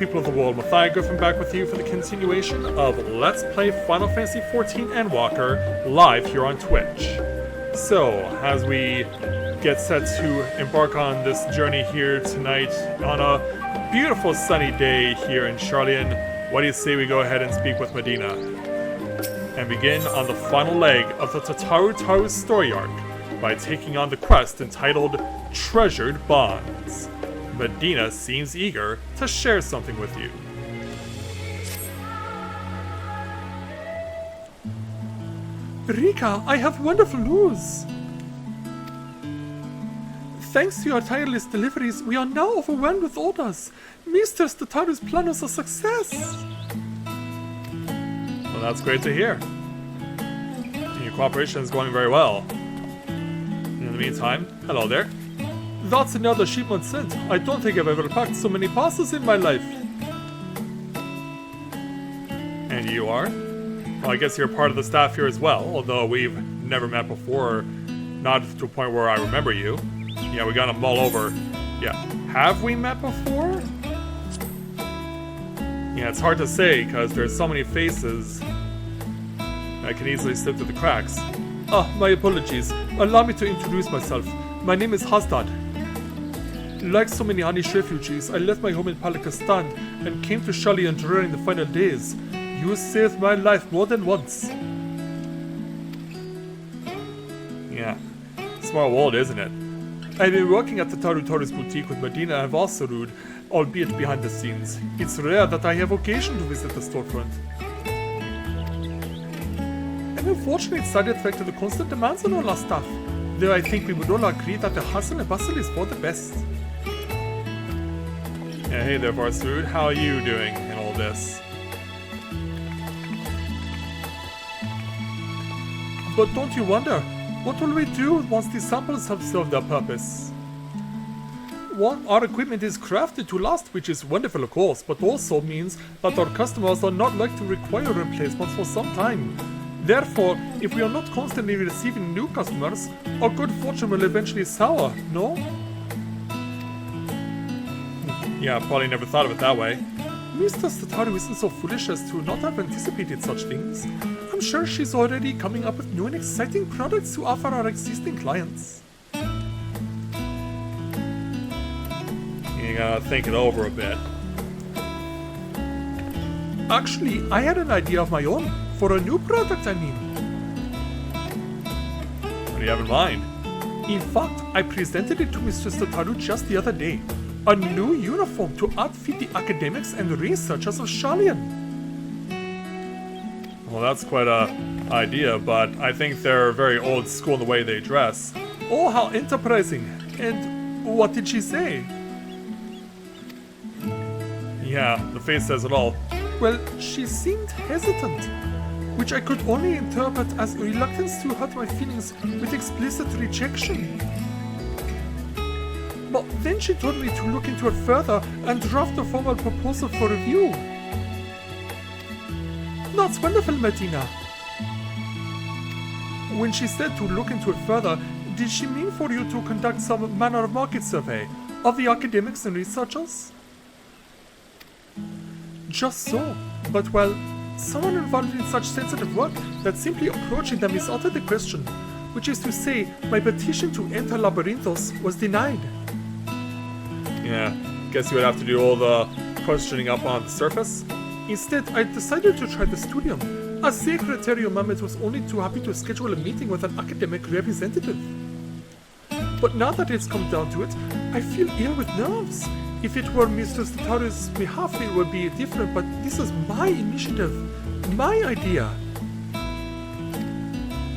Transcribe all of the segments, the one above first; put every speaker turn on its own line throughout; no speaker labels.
people of the world, Matthias Griffin back with you for the continuation of Let's Play Final Fantasy XIV Endwalker live here on Twitch. So, as we get set to embark on this journey here tonight on a beautiful sunny day here in Charlian, what do you say we go ahead and speak with Medina and begin on the final leg of the Tataru story arc by taking on the quest entitled Treasured Bonds. Medina seems eager to share something with you.
Rika, I have wonderful news! Thanks to your tireless deliveries, we are now overwhelmed with orders. Mistress Tataru's plan was a success!
Well, that's great to hear. Your cooperation is going very well. In the meantime, hello there.
That's another shipment sent. I don't think I've ever packed so many parcels in my life.
And you are? Well, I guess you're part of the staff here as well, although we've never met before, not to a point where I remember you. Yeah, we gotta mull over. Yeah, have we met before? Yeah, it's hard to say, because there's so many faces. I can easily slip through the cracks.
Ah, my apologies. Allow me to introduce myself. My name is Hasdad. Like so many Anish refugees, I left my home in Palakistan and came to Shalian during the final days. You saved my life more than once.
Yeah, small world, isn't it?
I've been working at the Taru's boutique with Medina and Valsarud, albeit behind the scenes. It's rare that I have occasion to visit the storefront. An unfortunate side effect of the constant demands on all our staff, though I think we would all agree that the hustle and bustle is for the best.
Yeah, hey there, Valsarud. How are you doing in all this?
But don't you wonder, what will we do once these samples have served their purpose? One, our equipment is crafted to last, which is wonderful of course, but also means that our customers are not likely to require replacements for some time. Therefore, if we are not constantly receiving new customers, our good fortune will eventually sour, no?
Yeah, probably never thought of it that way.
Mistress Tataru isn't so foolish as to not have anticipated such things. I'm sure she's already coming up with new and exciting products to offer our existing clients.
You gotta think it over a bit.
Actually, I had an idea of my own. For a new product, I mean.
What do you have in mind?
In fact, I presented it to Mistress Tataru just the other day. A new uniform to outfit the academics and researchers of Shalian.
Well, that's quite a idea, but I think they're very old school in the way they dress.
Oh, how enterprising. And what did she say?
Yeah, the face says it all.
Well, she seemed hesitant, which I could only interpret as reluctance to hurt my feelings with explicit rejection. But then she told me to look into it further and draft a formal proposal for review. That's wonderful, Medina. When she said to look into it further, did she mean for you to conduct some manner of market survey of the academics and researchers? Just so, but well, someone involved in such sensitive work that simply approaching them is out of the question, which is to say, my petition to enter Labyrinthos was denied.
Yeah, guess you would have to do all the questioning up on the surface.
Instead, I decided to try the studium, as Secretary Mamet was only too happy to schedule a meeting with an academic representative. But now that it's come down to it, I feel ill with nerves. If it were Mistress Tataru's behalf, it would be different, but this is my initiative, my idea.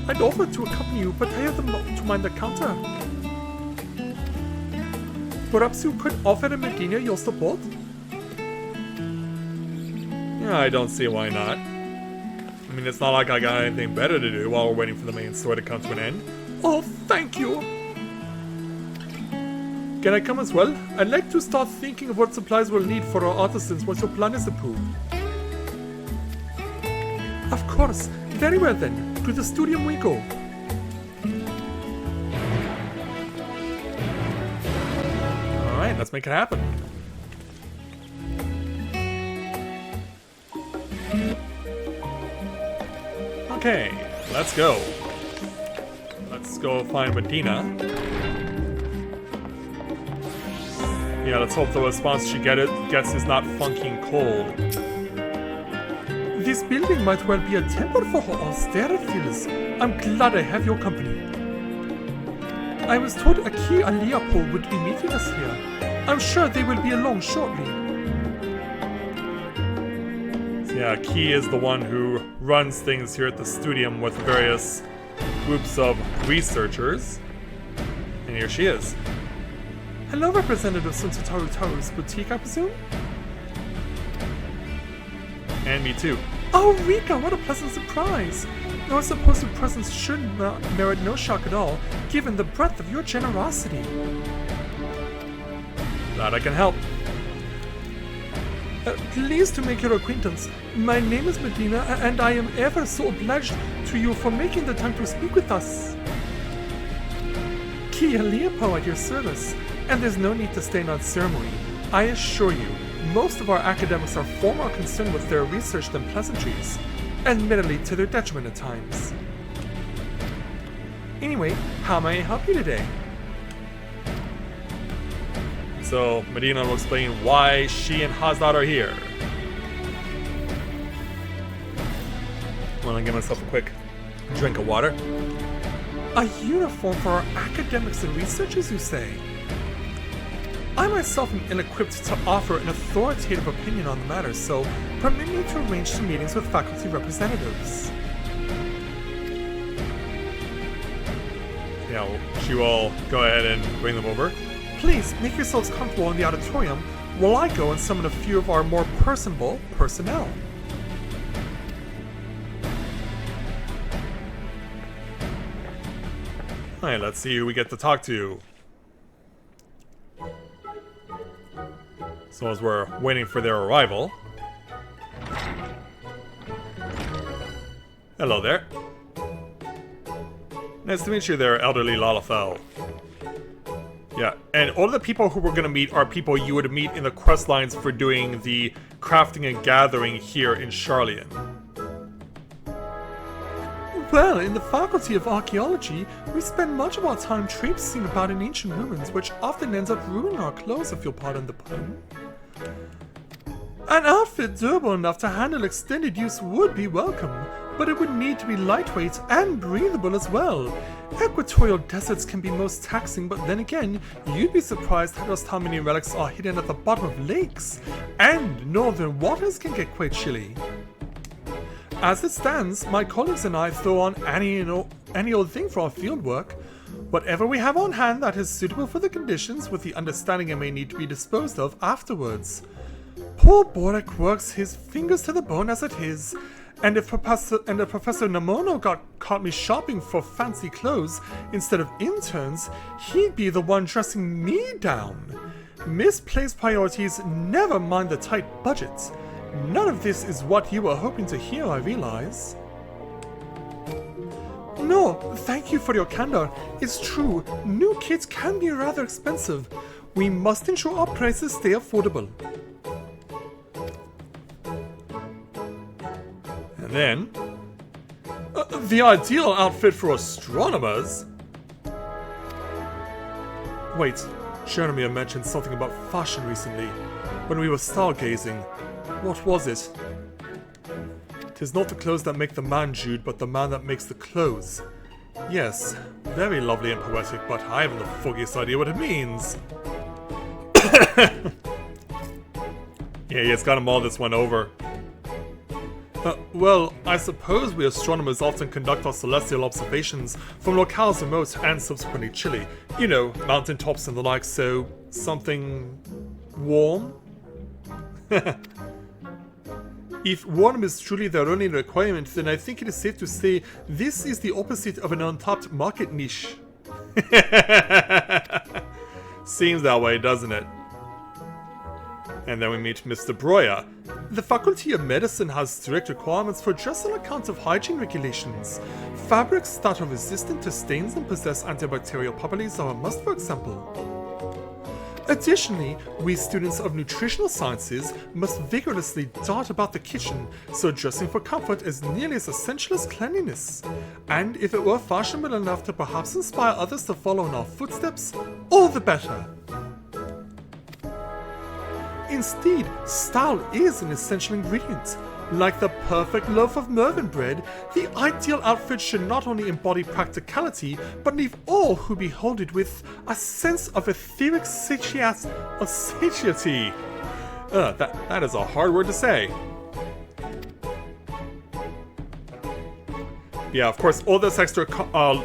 I'd offered to accompany you, but I had them to mind the counter. Perhaps you could offer Medina your support?
Yeah, I don't see why not. I mean, it's not like I got anything better to do while we're waiting for the main story to come to an end.
Oh, thank you! Can I come as well? I'd like to start thinking of what supplies we'll need for our artisans once your plan is approved. Of course. Very well then. To the studium we go.
Alright, let's make it happen. Okay, let's go. Let's go find Medina. Yeah, let's hope the response she gets is not funking cold.
This building might well be a temple for her austerities. I'm glad I have your company. I was told Aki and Leopold would be meeting us here. I'm sure they will be along shortly.
So yeah, Key is the one who runs things here at the studium with various groups of researchers. And here she is.
Hello, representatives from Tataru's boutique, I presume?
And me too.
Oh, Rika, what a pleasant surprise! I suppose your presence should merit no shock at all, given the breadth of your generosity.
Glad I can help.
Pleased to make your acquaintance. My name is Medina, and I am ever so obliged to you for making the time to speak with us. Kia Leopold at your service, and there's no need to stain on ceremony. I assure you, most of our academics are far more concerned with their research than pleasantries, admittedly to their detriment at times. Anyway, how may I help you today?
So Medina will explain why she and Hazard are here. I'm gonna give myself a quick drink of water.
A uniform for our academics and researchers, you say? I myself am ill-equipped to offer an authoritative opinion on the matter, so permit me to arrange some meetings with faculty representatives.
Yeah, she will go ahead and bring them over.
Please, make yourselves comfortable in the auditorium while I go and summon a few of our more personable personnel.
Alright, let's see who we get to talk to. So as we're waiting for their arrival. Hello there. Nice to meet you there, elderly Lalafell. Yeah, and all the people who we're gonna meet are people you would meet in the quest lines for doing the crafting and gathering here in Charlian.
Well, in the Faculty of Archaeology, we spend much of our time traipsing about in ancient ruins, which often ends up ruining our clothes, if you'll pardon the pun. An outfit durable enough to handle extended use would be welcome, but it would need to be lightweight and breathable as well. Equatorial deserts can be most taxing, but then again, you'd be surprised at just how many relics are hidden at the bottom of lakes, and northern waters can get quite chilly. As it stands, my colleagues and I throw on any old thing for our field work. Whatever we have on hand that is suitable for the conditions, with the understanding it may need to be disposed of afterwards. Poor Borek works his fingers to the bone as it is, and if Professor Namono caught me shopping for fancy clothes instead of interns, he'd be the one dressing me down. Misplaced priorities, never mind the tight budget. None of this is what you were hoping to hear, I realize. No, thank you for your candor. It's true, new kits can be rather expensive. We must ensure our prices stay affordable.
And then... the ideal outfit for astronomers?
Wait, Jeremy mentioned something about fashion recently, when we were stargazing. What was it? 'Tis not the clothes that make the man, Jude, but the man that makes the clothes. Yes, very lovely and poetic, but I haven't the foggiest idea what it means.
Yeah, he's got them all this one over.
Well, I suppose we astronomers often conduct our celestial observations from locales remote and subsequently chilly. You know, mountaintops and the like, so something warm? If warm is truly their only requirement, then I think it is safe to say this is the opposite of an untapped market niche.
Seems that way, doesn't it? And then we meet Mr. Broya.
The Faculty of Medicine has strict requirements for dress on account of hygiene regulations. Fabrics that are resistant to stains and possess antibacterial properties are a must, for example. Additionally, we students of nutritional sciences must vigorously dart about the kitchen, so dressing for comfort is nearly as essential as cleanliness. And if it were fashionable enough to perhaps inspire others to follow in our footsteps, all the better. Instead, style is an essential ingredient. Like the perfect loaf of Mervyn bread, the ideal outfit should not only embody practicality, but leave all who behold it with a sense of etheric satiety. That is a hard word to say. Yeah, of course, all this extra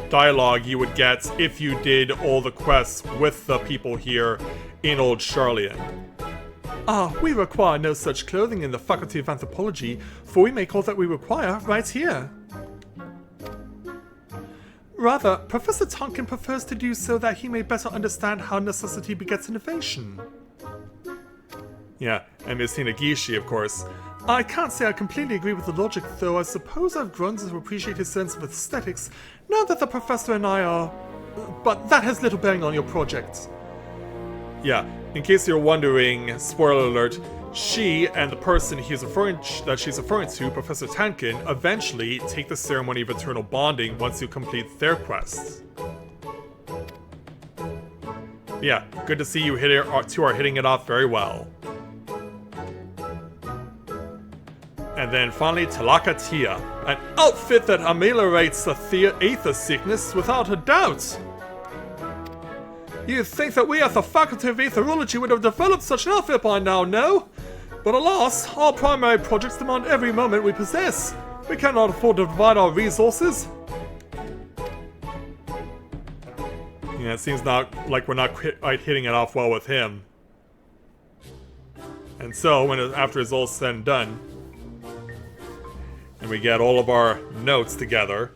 dialogue you would get if you did all the quests with the people here in Old Charlian. We require no such clothing in the Faculty of Anthropology, for we make all that we require right here. Rather, Professor Tonkin prefers to do so that he may better understand how necessity begets innovation. Yeah, and Miss Hinagishi, of course. I can't say I completely agree with the logic, though I suppose I've grown to appreciate his sense of aesthetics, now that the Professor and I are... But that has little bearing on your project. Yeah, in case you're wondering, spoiler alert, she and the person she's referring to, Professor Tankin, eventually take the ceremony of eternal bonding once you complete their quests. Yeah, good to see you two are hitting it off very well. And then finally, Talaka Tia, an outfit that ameliorates the aether sickness without a doubt. You'd think that we at the Faculty of Aetherology would have developed such an outfit by now, no? But alas, our primary projects demand every moment we possess. We cannot afford to divide our resources. Yeah, it seems like we're not quite hitting it off well with him. And so, after it's all said and done, and we get all of our notes together.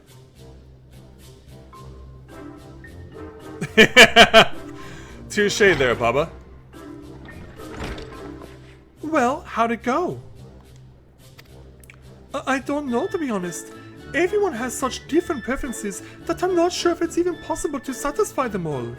Touche there, Bubba. Well, how'd it go? I don't know, to be honest. Everyone has such different preferences that I'm not sure if it's even possible to satisfy them all.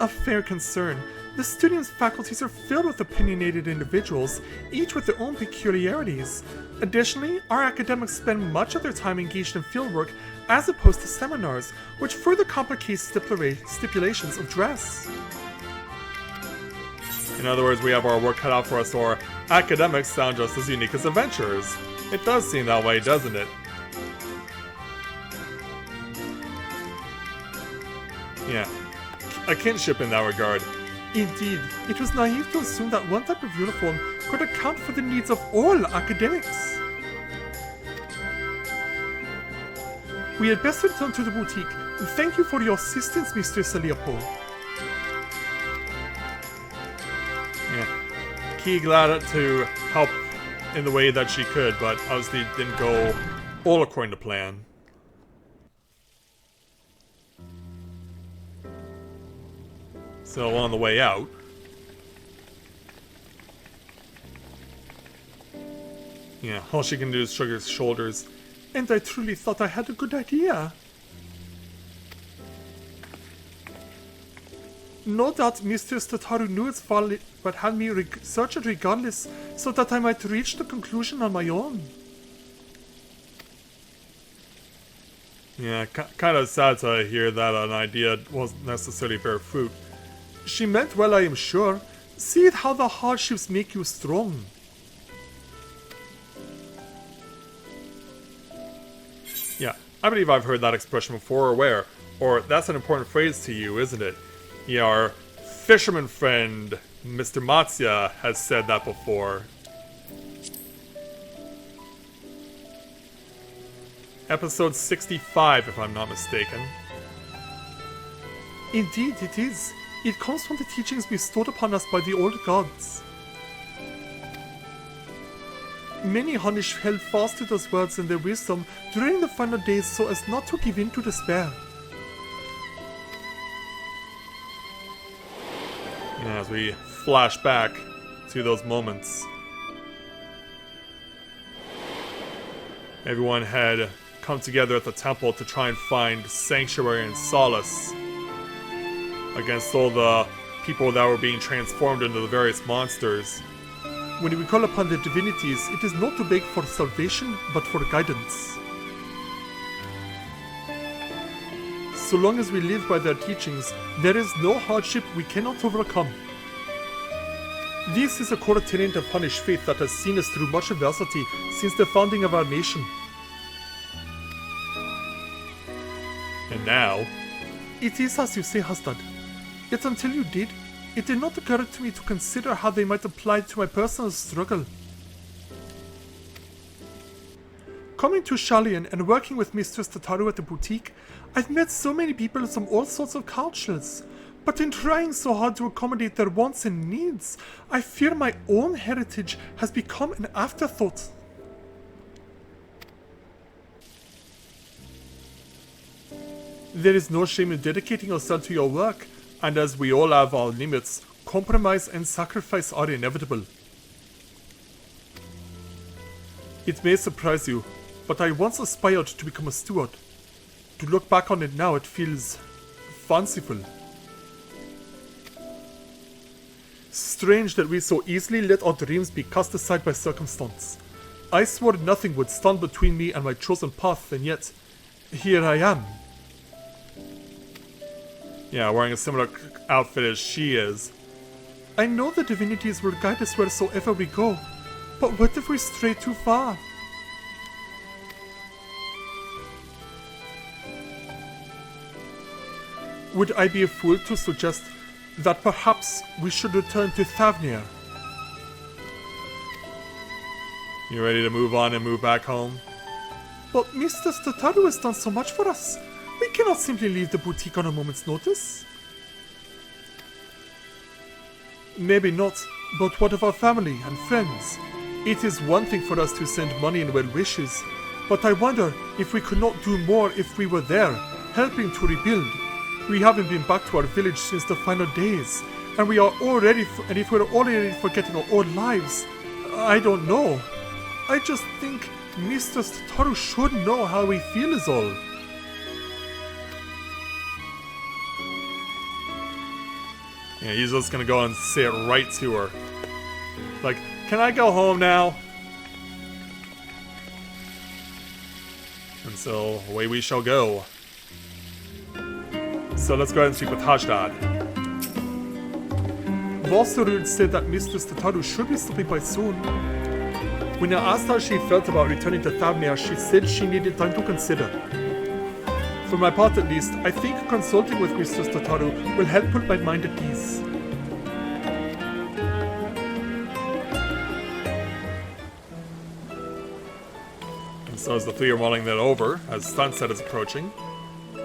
A fair concern. The students' faculties are filled with opinionated individuals, each with their own peculiarities. Additionally, our academics spend much of their time engaged in fieldwork as opposed to seminars, which further complicates stipulations of dress. In other words, we have our work cut out for us, so our academics sound just as unique as adventurers. It does seem that way, doesn't it? Yeah, a kinship in that regard. Indeed, it was naive to assume that one type of uniform could account for the needs of all academics. We had best return to the boutique. Thank you for your assistance, Mr. Saliapo. Yeah, Key glad to help in the way that she could, but obviously didn't go all according to plan. So on the way out, yeah, all she can do is shrug her shoulders. And I truly thought I had a good idea. No doubt Mr. Tataru knew its folly, but had me search it regardless, so that I might reach the conclusion on my own. Yeah, kind of sad to hear that an idea wasn't necessarily bear fruit. She meant well, I am sure. See how the hardships make you strong. Yeah, I believe I've heard that expression before, or where. Or that's an important phrase to you, isn't it? Yeah, our fisherman friend, Mr. Matsuya, has said that before. Episode 65, if I'm not mistaken. Indeed, it is. It comes from the teachings bestowed upon us by the old gods. Many Hunnish held fast to those words and their wisdom during the final days so as not to give in to despair. Yeah, as we flash back to those moments. Everyone had come together at the temple to try and find sanctuary and solace.
against all the people that were being transformed into the various monsters.
When we call upon the divinities, it is not to beg for salvation, but for guidance. So long as we live by their teachings, there is no hardship we cannot overcome. This is a core tenet of Hunnish faith that has seen us through much adversity since the founding of our nation.
And now,
it is as you say, Hastad. Yet until you did, it did not occur to me to consider how they might apply to my personal struggle. Coming to Shalian and working with Mistress Tataru at the boutique, I've met so many people from all sorts of cultures. But in trying so hard to accommodate their wants and needs, I fear my own heritage has become an afterthought. There is no shame in dedicating yourself to your work, and as we all have our limits, compromise and sacrifice are inevitable. It may surprise you, but I once aspired to become a steward. To look back on it now, it feels fanciful. Strange that we so easily let our dreams be cast aside by circumstance. I swore nothing would stand between me and my chosen path, and yet, here I am.
Yeah, wearing a similar outfit as she is.
I know the divinities will guide us wheresoever we go, but what if we stray too far? Would I be a fool to suggest that perhaps we should return to Thavnir?
You ready to move on and move back home?
But Mistress Tataru has done so much for us. We cannot simply leave the boutique on a moment's notice. Maybe not, but what of our family and friends? It is one thing for us to send money and well wishes, but I wonder if we could not do more if we were there, helping to rebuild. We haven't been back to our village since the final days, and we are already, and if we're already forgetting our old lives, I don't know. I just think Mistress Tataru should know how we feel is all.
Yeah, he's just gonna go and say it right to her. Like, can I go home now? And so, away we shall go. So let's go ahead and speak with Hashdad.
Vosterud said that Mistress Tataru should be stopping by soon. When I asked how she felt about returning to Thavnir, she said she needed time to consider. For my part at least, I think consulting with Mistress Tataru will help put my mind at ease.
And so as the three are mulling that over, as sunset is approaching.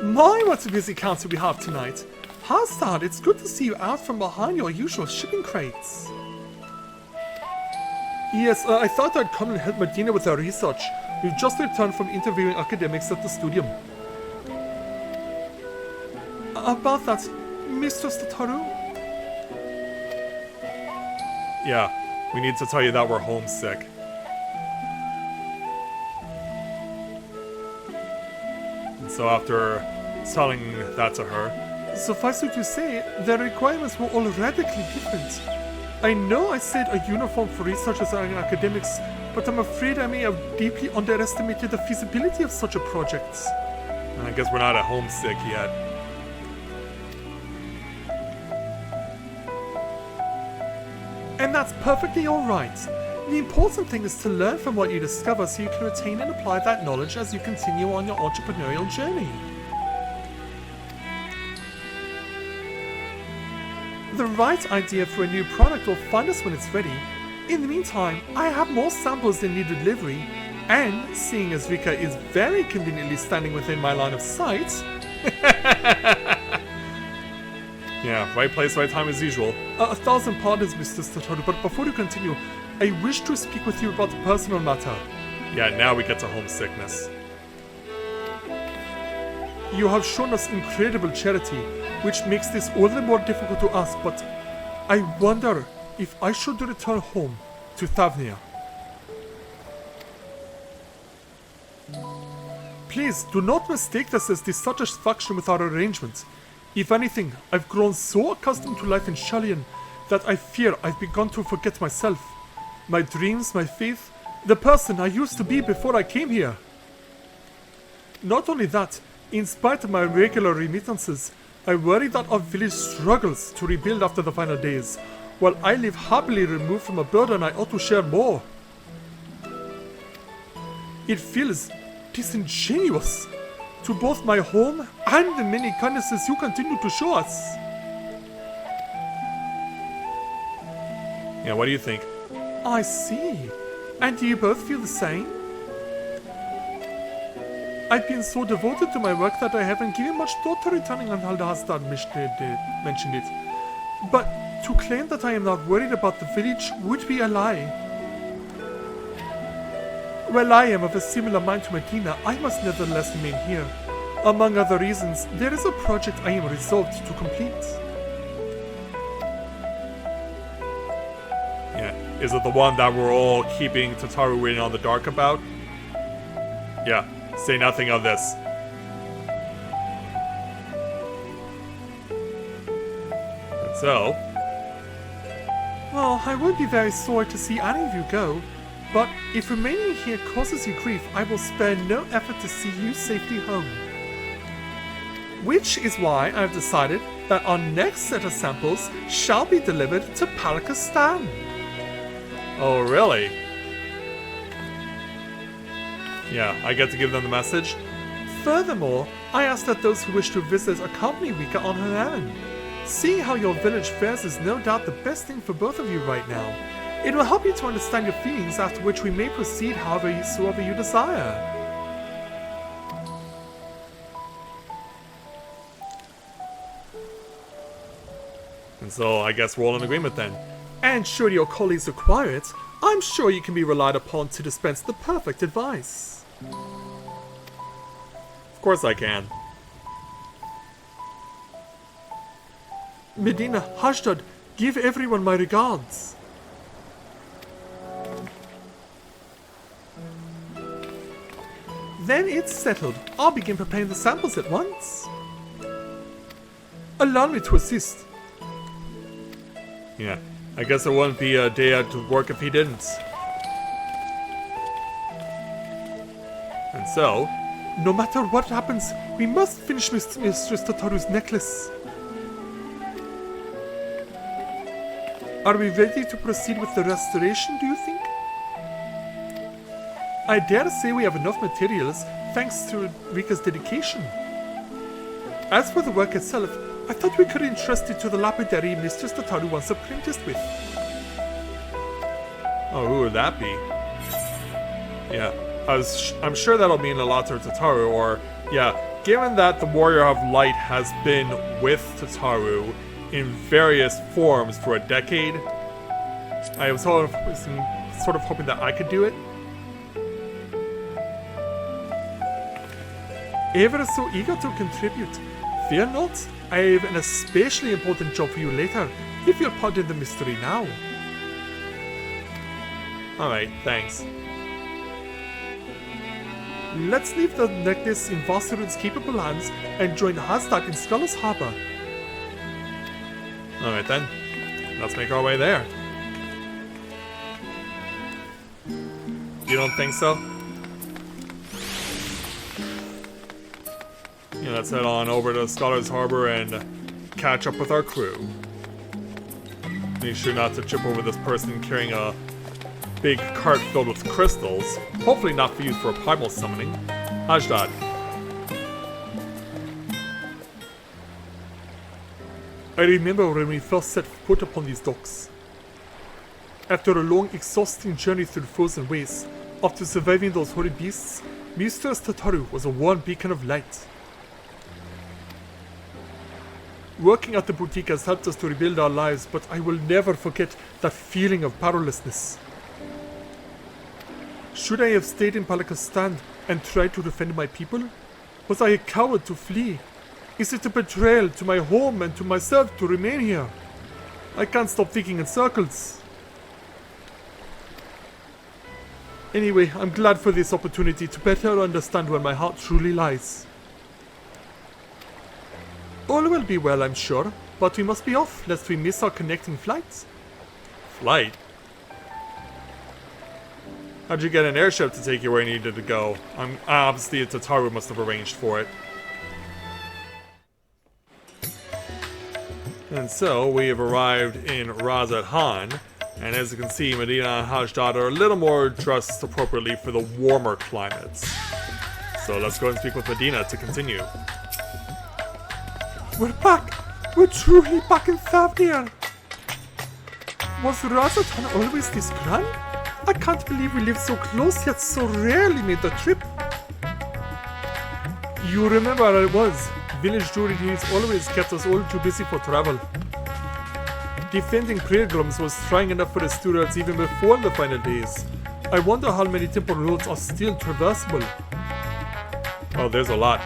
My, what a busy council we have tonight. Hastad, it's good to see you out from behind your usual shipping crates. Yes, I thought I'd come and help Medina with her research. We've just returned from interviewing academics at the studium. About that, Mistress Tataru?
Yeah, we need to tell you that we're homesick. And so after telling that to her,
suffice it to say, their requirements were all radically different. I know I said a uniform for researchers and academics, but I'm afraid I may have deeply underestimated the feasibility of such a project.
I guess we're not at homesick yet.
And that's perfectly alright. The important thing is to learn from what you discover so you can retain and apply that knowledge as you continue on your entrepreneurial journey. The right idea for a new product will find us when it's ready. In the meantime, I have more samples than need delivery, and seeing as Rika is very conveniently standing within my line of sight...
Yeah, right place, right time as usual.
1,000 pardons, Mr. Tataru, but before you continue, I wish to speak with you about a personal matter.
Yeah, now we get to homesickness.
You have shown us incredible charity, which makes this all the more difficult to ask, but I wonder if I should return home to Thavnir. Please do not mistake this as dissatisfaction with our arrangement. If anything, I've grown so accustomed to life in Shalian that I fear I've begun to forget myself. My dreams, my faith, the person I used to be before I came here. Not only that, in spite of my regular remittances, I worry that our village struggles to rebuild after the final days, while I live happily removed from a burden I ought to share more. It feels disingenuous to both my home and the many kindnesses you continue to show us.
Yeah, what do you think?
I see. And do you both feel the same? I've been so devoted to my work that I haven't given much thought to returning until the Hastad mentioned it. But to claim that I am not worried about the village would be a lie. While I am of a similar mind to Medina, I must nevertheless remain here. Among other reasons, there is a project I am resolved to complete.
Yeah, is it the one that we're all keeping Tataru in on the dark about? Yeah, say nothing of this. And so...
Well, I would be very sorry to see any of you go, but if remaining here causes you grief, I will spare no effort to see you safely home. Which is why I've decided that our next set of samples shall be delivered to Palakistan.
Oh, really? Yeah, I get to give them the message?
Furthermore, I ask that those who wish to visit accompany Rika on her errand. Seeing how your village fares is no doubt the best thing for both of you right now. It will help you to understand your feelings, after which we may proceed however you desire.
And so I guess we're all in agreement then.
And should your colleagues require it, I'm sure you can be relied upon to dispense the perfect advice.
Of course I can.
Medina, Hashtag, give everyone my regards. Then it's settled. I'll begin preparing the samples at once. Allow me to assist.
Yeah, I guess it wouldn't be a day out of work if he didn't. And so...
No matter what happens, we must finish Mistress Tataru's necklace. Are we ready to proceed with the restoration, do you think? I dare say we have enough materials, thanks to Rika's dedication. As for the work itself, I thought we could entrust it to the lapidary Mistress Tataru once apprenticed with.
Oh, who would that be? Yeah, I'm sure that'll mean a lot to Tataru, or... Yeah, given that the Warrior of Light has been with Tataru in various forms for a decade, I was sort of hoping that I could do it.
Ever so eager to contribute. Fear not, I have an especially important job for you later, if you'll pardon the mystery now.
Alright, thanks.
Let's leave the necklace in Vassarud's capable hands and join Hashtag in Skuller's Harbor.
Alright then, let's make our way there. You don't think so? Yeah, let's head on over to Scholar's Harbor and catch up with our crew. Make sure not to trip over this person carrying a big cart filled with crystals. Hopefully not for used for primal summoning. Ajdad.
I remember when we first set foot upon these docks. After a long, exhausting journey through frozen wastes, after surviving those horrid beasts, Mistress Tataru was a warm beacon of light. Working at the boutique has helped us to rebuild our lives, but I will never forget that feeling of powerlessness. Should I have stayed in Palakistan and tried to defend my people? Was I a coward to flee? Is it a betrayal to my home and to myself to remain here? I can't stop thinking in circles. Anyway, I'm glad for this opportunity to better understand where my heart truly lies. All will be well, I'm sure, but we must be off lest we miss our connecting flights.
Flight? How'd you get an airship to take you where you needed to go? Obviously, Tataru must have arranged for it. And so, we have arrived in Razat Han, and as you can see, Medina and Hajdat are a little more dressed appropriately for the warmer climates. So let's go and speak with Medina to continue.
We're back! We're truly back in Thavnir! Was Razat Han always this grand? I can't believe we lived so close yet so rarely made the trip. You remember how it was. Village duties always kept us all too busy for travel. Defending pilgrims was trying enough for the students even before the final days. I wonder how many temple roads are still traversable.
Oh, there's a lot.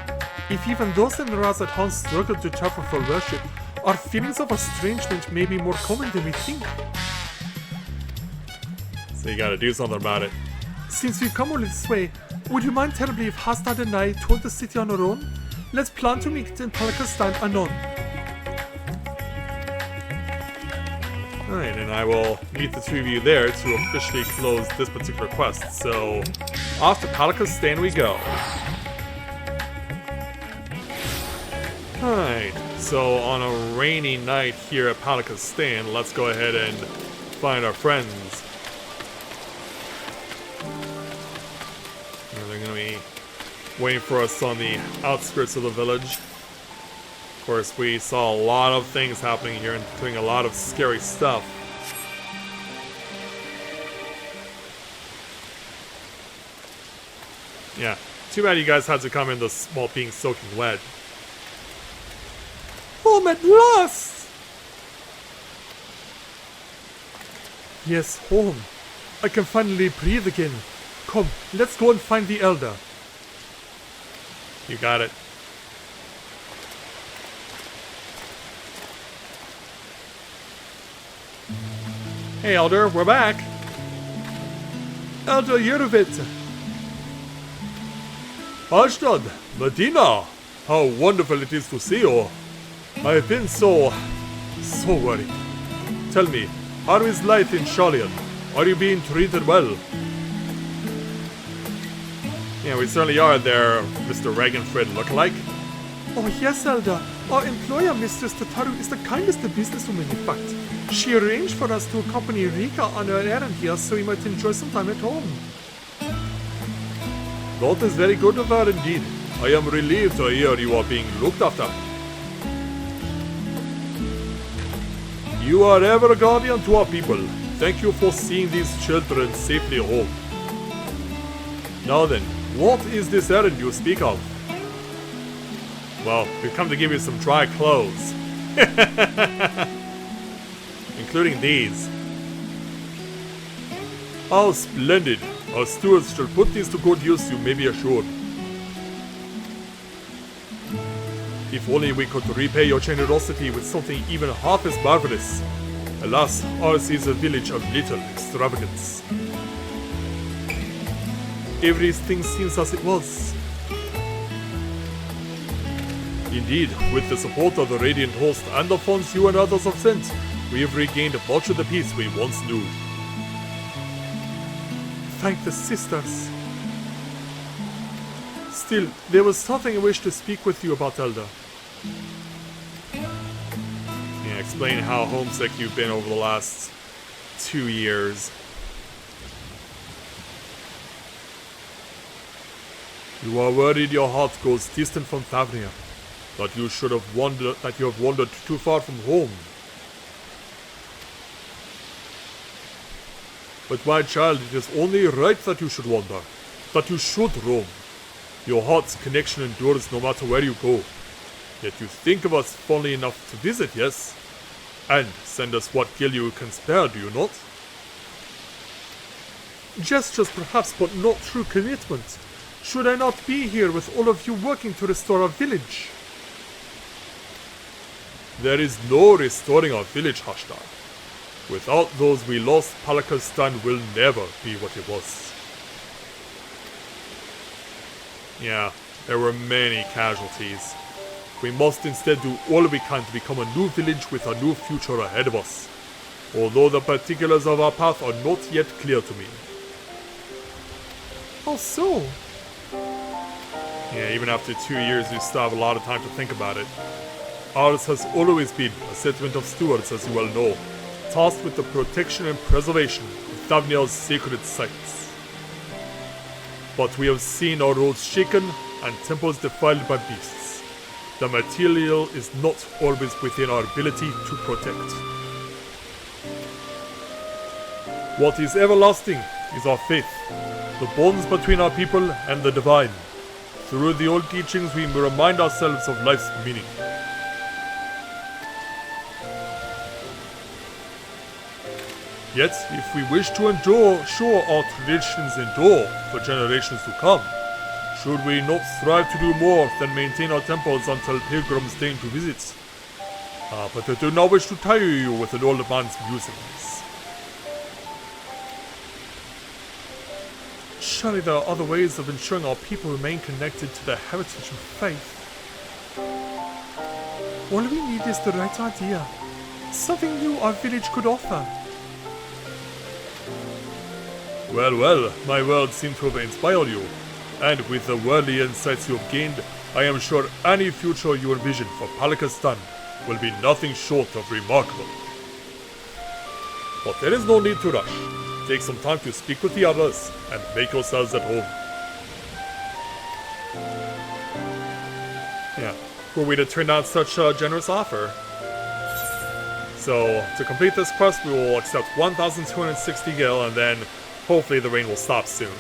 If even those in Razat Han struggle to travel for worship, our feelings of estrangement may be more common than we think.
So you gotta do something about it.
Since we've come all this way, would you mind terribly if Hastad and I toured the city on our own? Let's plan to meet in Palakistan anon.
Alright, and I will meet the two of you there to officially close this particular quest. So, off to Palakistan we go. Alright, so on a rainy night here at Palakistan, let's go ahead and find our friends. They're gonna be waiting for us on the outskirts of the village. Of course, we saw a lot of things happening here, including a lot of scary stuff. Yeah, too bad you guys had to come in this while being soaking wet.
Home at last! Yes, home. I can finally breathe again. Come, let's go and find the Elder.
You got it. Hey, Elder, we're back.
Elder Yervit.
Ashtad, Medina, how wonderful it is to see you. I've been so worried. Tell me, how is life in Shalian? Are you being treated well? Yeah, we certainly are there, Mr. Regenfred lookalike.
Oh yes, Elder. Our employer, Mistress Tataru, is the kindest businesswoman, in fact. She arranged for us to accompany Rika on her errand here so we might enjoy some time at home.
That is very good of her indeed. I am relieved to hear you are being looked after. You are ever a guardian to our people. Thank you for seeing these children safely home. Now then, what is this errand you speak of? Well, we've come to give you some dry clothes. Including these. How splendid! Our stewards shall put these to good use, you may be assured. If only we could repay your generosity with something even half as marvelous. Alas, ours is a village of little extravagance. Everything seems as it was. Indeed, with the support of the Radiant Host and the funds you and others have sent, we have regained much of the peace we once knew.
Thank the sisters. Still, there was something I wish to speak with you about, Elder.
Yeah, explain how homesick you've been over the last 2 years. You are worried your heart goes distant from Thavnir, that you have wandered too far from home. But my child, it is only right that you should wander, that you should roam. Your heart's connection endures no matter where you go. Yet you think of us fondly enough to visit, yes? And send us what gil you can spare, do you not?
Gestures perhaps, but not true commitment. Should I not be here with all of you working to restore our village?
There is no restoring our village, Hashtar. Without those we lost, Palakistan will never be what it was. Yeah, there were many casualties.
We must instead do all we can to become a new village with a new future ahead of us. Although the particulars of our path are not yet clear to me.
How so?
Yeah, even after 2 years, you still have a lot of time to think about it. Ours has always been a settlement of stewards, as you well know, tasked with the protection and preservation of Thavniel's sacred sites. But we have seen our roads shaken and temples defiled by beasts. The material is not always within our ability to protect. What is everlasting is our faith, the bonds between our people and the divine. Through the old teachings, we remind ourselves of life's meaning. Yet, if we wish to ensure our traditions endure for generations to come, should we not strive to do more than maintain our temples until pilgrims deign to visit? But I do not wish to tire you with an old man's musings.
Surely there are other ways of ensuring our people remain connected to their heritage and faith. All we need is the right idea. Something new our village could offer.
Well, my words seem to have inspired you, and with the worldly insights you have gained, I am sure any future you envision for Palikistan will be nothing short of remarkable. But there is no need to rush. Take some time to speak with the others and make yourselves at home. Yeah, were we to turn down such a generous offer? So, to complete this quest, we will accept 1,260 gil, and then hopefully the rain will stop soon.